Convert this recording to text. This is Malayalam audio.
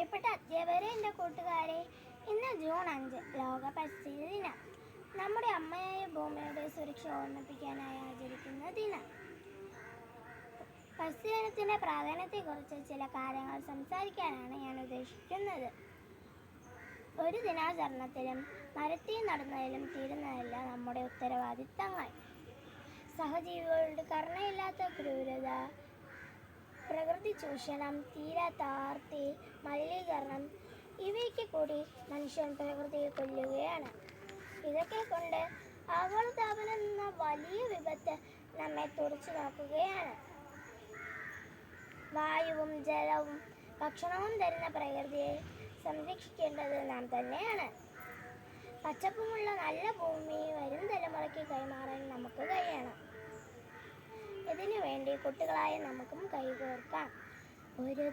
പ്രിയപ്പെട്ട അധ്യാപകരെ, എൻ്റെ കൂട്ടുകാരെ, ഇന്ന് ജൂൺ 5 ലോക പരിസ്ഥിതി ദിനം. നമ്മുടെ അമ്മയായ ഭൂമിയുടെ സുരക്ഷ ഓർമ്മിപ്പിക്കാനായി ആചരിക്കുന്ന ദിനം. പരിസ്ഥിതി ദിനത്തിൻ്റെ പ്രാധാന്യത്തെക്കുറിച്ച് ചില കാര്യങ്ങൾ സംസാരിക്കാനാണ് ഞാൻ ഉദ്ദേശിക്കുന്നത്. ഒരു ദിനാചരണത്തിലും മരത്തൈ നടുന്നതിലും തീരുന്നതല്ല നമ്മുടെ ഉത്തരവാദിത്തങ്ങൾ. സഹജീവികളുടെ കരുണയില്ലാത്ത ക്രൂരത, പ്രകൃതി ചൂഷണം, തീരാത്ത ആർത്തി, മലിനീകരണം, ഇവയ്ക്ക് കൂടി മനുഷ്യൻ പ്രകൃതിയെ കൊല്ലുകയാണ്. ഇതൊക്കെ കൊണ്ട് ആഗോളതാപനം എന്ന വലിയ വിപത്ത് നമ്മെ തുറച്ചു നോക്കുകയാണ്. വായുവും ജലവും ഭക്ഷണവും തരുന്ന പ്രകൃതിയെ സംരക്ഷിക്കേണ്ടത് നാം തന്നെയാണ്. പച്ചപ്പുമുള്ള നല്ല ഭൂമി വരും തലമുറയ്ക്ക് കൈമാറാൻ നമുക്ക് കഴിയണം. ഇതിനു വേണ്ടി കുട്ടികളായ നമുക്കും കൈകോർക്കാം. ഒരു